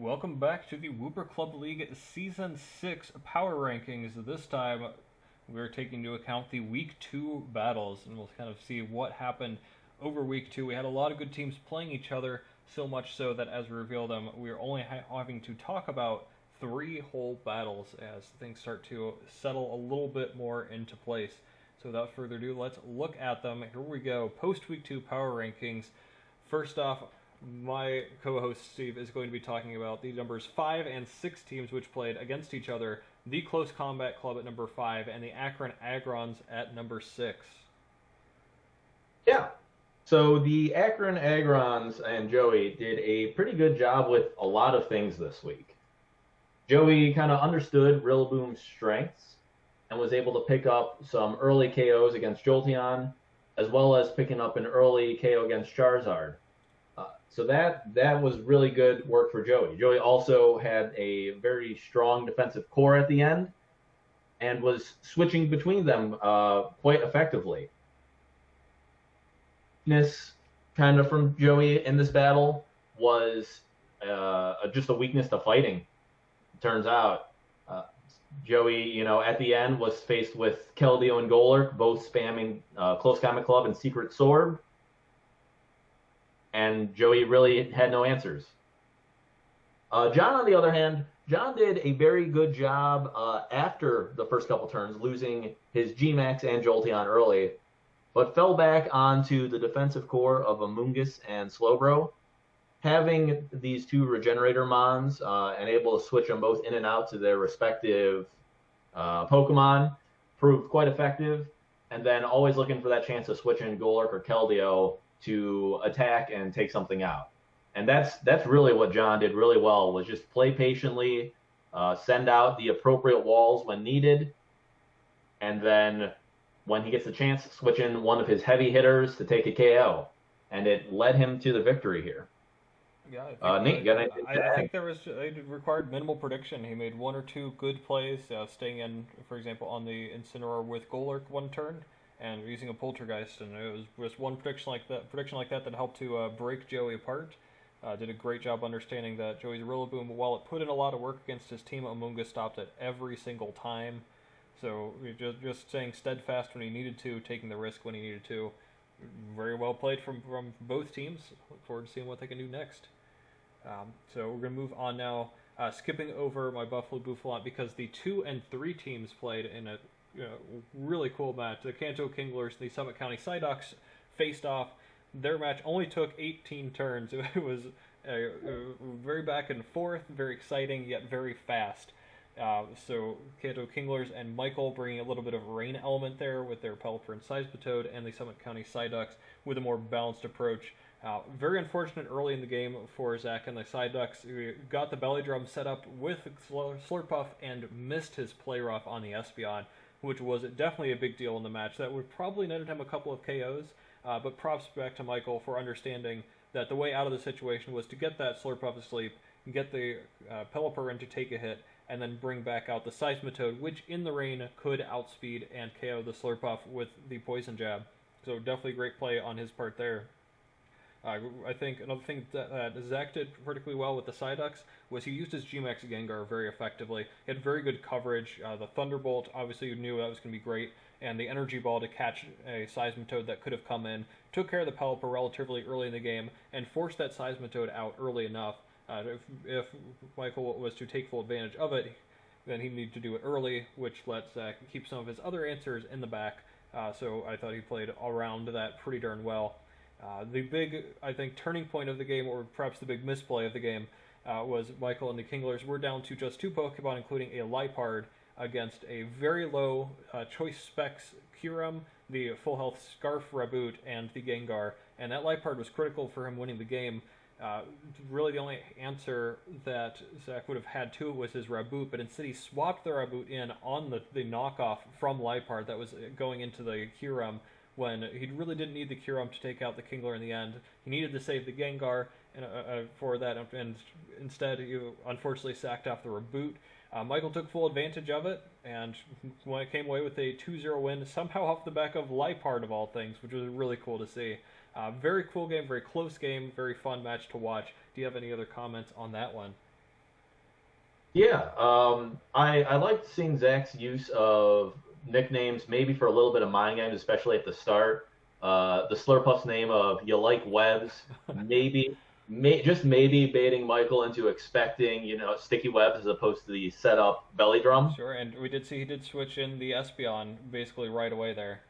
Welcome back to the Wooper Club League Season 6 Power Rankings. This time, we're taking into account the Week 2 battles, and we'll kind of see what happened over Week 2. We had a lot of good teams playing each other, so much so that as we reveal them, we're only having to talk about 3 whole battles as things start to settle a little bit more into place. So without further ado, let's look at them. Here we go. Post-Week 2 Power Rankings. First off, my co-host Steve is going to be talking about the numbers 5 and 6 teams which played against each other, the Close Combat Club at number 5, and the Akron Agrons at number 6. Yeah. So the Akron Agrons and Joey did a pretty good job with a lot of things this week. Joey kind of understood Rillaboom's strengths and was able to pick up some early KOs against Jolteon, as well as picking up an early KO against Charizard. So that was really good work for Joey. Joey also had a very strong defensive core at the end and was switching between them quite effectively. Weakness kind of from Joey in this battle was just a weakness to fighting. It turns out Joey, at the end was faced with Keldeo and Golurk, both spamming Close Combat Club and Secret Sword. And Joey really had no answers. John, on the other hand, John did a very good job after the first couple turns, losing his G-Max and Jolteon early, but fell back onto the defensive core of Amoonguss and Slowbro. Having these two Regenerator Mons and able to switch them both in and out to their respective Pokemon proved quite effective, and then always looking for that chance to switch in Golurk or Keldeo to attack and take something out. And that's really what John did really well, was just play patiently, send out the appropriate walls when needed, and then when he gets a chance, switch in one of his heavy hitters to take a KO. And it led him to the victory here. Yeah, Nate, I think it required minimal prediction. He made 1 or 2 good plays, staying in, for example, on the Incineroar with Golurk one turn, and using a Poltergeist, and it was one prediction like that that helped to break Joey apart. Did a great job understanding that Joey's Rillaboom, while it put in a lot of work against his team, Amoonguss stopped it every single time. So just staying steadfast when he needed to, taking the risk when he needed to. Very well played from both teams. Look forward to seeing what they can do next. So we're going to move on now, skipping over my Buffalo Bouffalant, because the 2 and 3 teams played in a really cool match. The Kanto Kinglers and the Summit County Psyducks faced off. Their match only took 18 turns. It was very back and forth, very exciting, yet very fast. So Kanto Kinglers and Michael bringing a little bit of rain element there with their Pelipper and Seismitoad, and the Summit County Psyducks with a more balanced approach. Very unfortunate early in the game for Zach and the Psyducks, who got the belly drum set up with Slurpuff and missed his play rough on the Espeon, which was definitely a big deal in the match. That would probably netted him a couple of KOs, but props back to Michael for understanding that the way out of the situation was to get that Slurpuff to sleep, get the Pelipper in to take a hit, and then bring back out the Seismitoad, which in the rain could outspeed and KO the Slurpuff with the Poison Jab. So definitely great play on his part there. I think another thing that Zach did particularly well with the Psyducks was he used his G-Max Gengar very effectively. He had very good coverage. The Thunderbolt, obviously you knew that was going to be great, and the Energy Ball to catch a Seismitoad that could have come in, took care of the Pelipper relatively early in the game, and forced that Seismitoad out early enough. If Michael was to take full advantage of it, then he needed to do it early, which lets Zach keep some of his other answers in the back. So I thought he played around that pretty darn well. The big, I think, turning point of the game, or perhaps the big misplay of the game, was Michael and the Kinglers were down to just 2 Pokemon, including a Liepard, against a very low choice specs Kyurem, the full health Scarf Raboot, and the Gengar. And that Liepard was critical for him winning the game. Really the only answer that Zach would have had to it was his Raboot, but instead he swapped the Raboot in on the knockoff from Liepard that was going into the Kyurem, when he really didn't need the Kyurem to take out the Kingler in the end. He needed to save the Gengar for that, and instead he unfortunately sacked off the Raboot. Michael took full advantage of it, and came away with a 2-0 win, somehow off the back of Liepard of all things, which was really cool to see. Very cool game, very close game, very fun match to watch. Do you have any other comments on that one? Yeah, I liked seeing Zach's use of nicknames, maybe for a little bit of mind games, especially at the start. The Slurpuff's name of "You like webs," maybe, just maybe baiting Michael into expecting, sticky webs as opposed to the setup belly drum. Sure, and we did see he did switch in the Espeon basically right away there.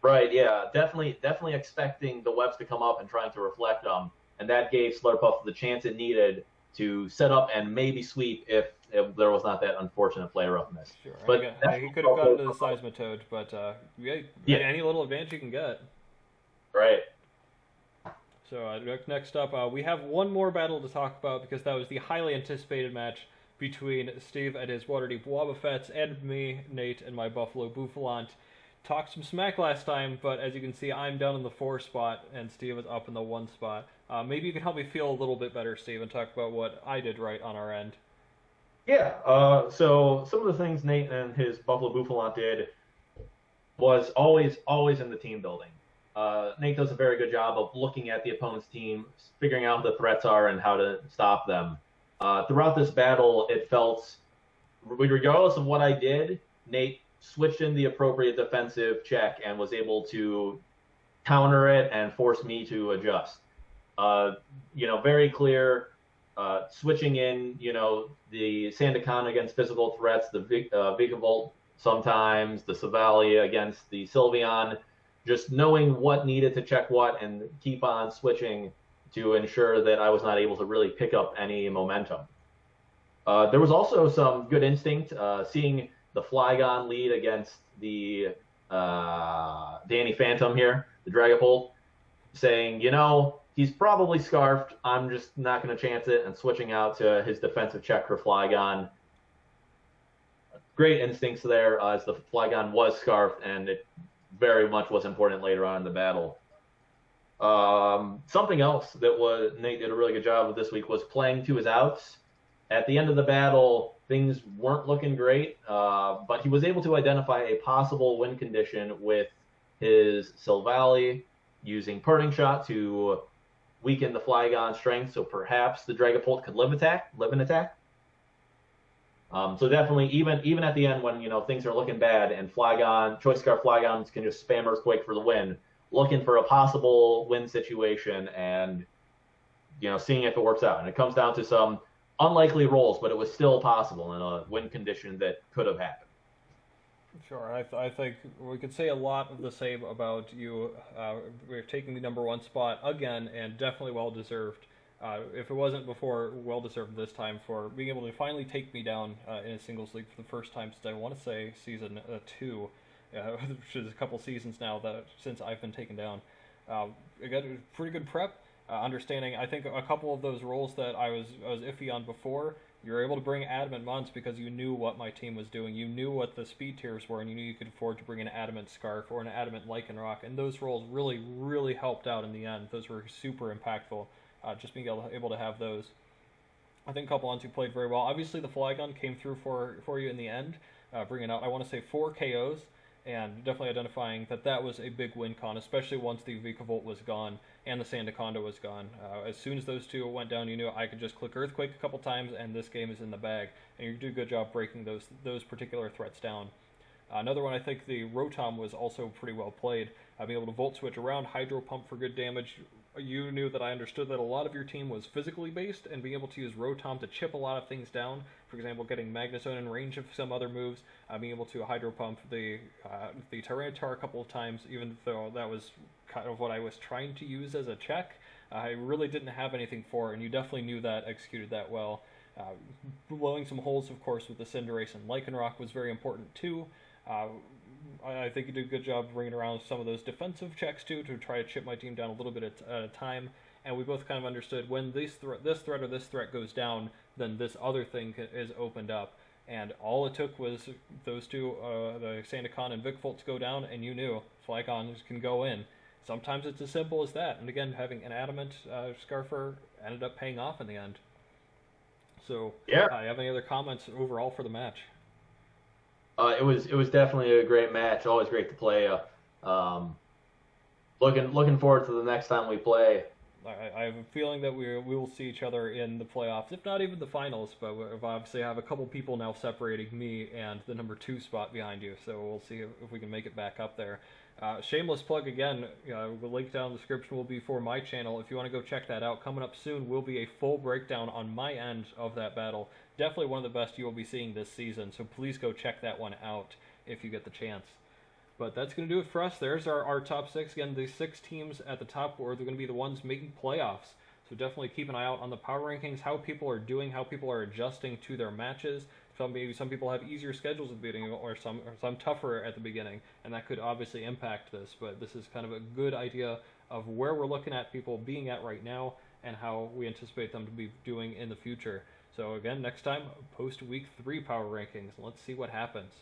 Right, yeah, definitely expecting the webs to come up and trying to reflect them, and that gave Slurpuff the chance it needed to set up and maybe sweep if there was not that unfortunate play roughness. Sure, and But again, that's he could have gotten to the Seismitoad, but yeah, yeah, any little advantage you can get. right. So next up, we have one more battle to talk about because that was the highly anticipated match between Steve and his Waterdeep Wobbuffets and me, Nate, and my Buffalo Bouffalant. Talked some smack last time, but as you can see, I'm down in the 4 spot and Steve is up in the 1 spot. Maybe you can help me feel a little bit better, Steve, and talk about what I did right on our end. Yeah. So some of the things Nate and his Buffalo Bouffalant did was always in the team building. Nate does a very good job of looking at the opponent's team, figuring out what the threats are and how to stop them. Throughout this battle, it felt, regardless of what I did, Nate switched in the appropriate defensive check and was able to counter it and force me to adjust. Very clear. Switching in, the Sandakan against physical threats, the Vikavolt sometimes, the Savali against the Sylveon, just knowing what needed to check what and keep on switching to ensure that I was not able to really pick up any momentum. There was also some good instinct, seeing the Flygon lead against the Danny Phantom here, the Dragapult, saying, he's probably scarfed. I'm just not going to chance it, and switching out to his defensive check for Flygon. Great instincts there, as the Flygon was scarfed, and it very much was important later on in the battle. Something else that Nate did a really good job with this week was playing to his outs. At the end of the battle, things weren't looking great, but he was able to identify a possible win condition with his Silvally, using Parting Shot to weaken the Flygon strength, so perhaps the Dragapult could live an attack. So definitely, even at the end when things are looking bad and Choice Scarf Flygons can just spam Earthquake for the win, looking for a possible win situation and seeing if it works out. And it comes down to some unlikely rolls, but it was still possible in a win condition that could have happened. Sure, I think we could say a lot of the same about you. We're taking the number 1 spot again, and definitely well deserved. If it wasn't before, well deserved this time for being able to finally take me down in a singles league for the first time since I want to say season 2, which is a couple seasons now since I've been taken down. I got a pretty good prep. Understanding, I think a couple of those roles that I was iffy on before, you were able to bring Adamant Months because you knew what my team was doing. You knew what the speed tiers were, and you knew you could afford to bring an Adamant Scarf or an Adamant Lycanroc, and those roles really, really helped out in the end. Those were super impactful, just being able to have those. I think a couple ones who played very well. Obviously, the Flygon came through for you in the end, bringing out, I want to say, 4 KOs, and definitely identifying that was a big win con, especially once the Vikavolt was gone and the Sandaconda was gone. As soon as those two went down, you knew I could just click Earthquake a couple times, and this game is in the bag. And you do a good job breaking those particular threats down. Another one, I think the Rotom was also pretty well played. Being able to Volt Switch around, Hydro Pump for good damage. You knew that I understood that a lot of your team was physically based, and being able to use Rotom to chip a lot of things down. For example, getting Magnezone in range of some other moves, being able to Hydro Pump the Tyranitar a couple of times, even though that was kind of what I was trying to use as a check. I really didn't have anything for it, and you definitely knew that, executed that well. Blowing some holes, of course, with the Cinderace and Lycanroc was very important too. I think you did a good job bringing around some of those defensive checks too to try to chip my team down a little bit at a time. And we both kind of understood when this threat goes down, then this other thing is opened up. And all it took was those two, the Sandakan and Vikavolt, to go down, and you knew Flygon can go in. Sometimes it's as simple as that. And again, having an Adamant Scarfer ended up paying off in the end. So, Yeah. You have any other comments overall for the match? It was definitely a great match. Always great to play. Looking forward to the next time we play. I have a feeling that we will see each other in the playoffs, if not even the finals. But obviously, I have a couple people now separating me and the number 2 spot behind you. So we'll see if we can make it back up there. Shameless plug again. The link down in the description will be for my channel. If you want to go check that out, coming up soon will be a full breakdown on my end of that battle. Definitely one of the best you will be seeing this season. So please go check that one out if you get the chance. But that's going to do it for us. There's our top 6. Again, the 6 teams at the top are going to be the ones making playoffs. So definitely keep an eye out on the power rankings, how people are doing, how people are adjusting to their matches. Maybe some people have easier schedules at the beginning, or some tougher at the beginning, and that could obviously impact this. But this is kind of a good idea of where we're looking at people being at right now and how we anticipate them to be doing in the future. So again, next time, post week 3 power rankings. Let's see what happens.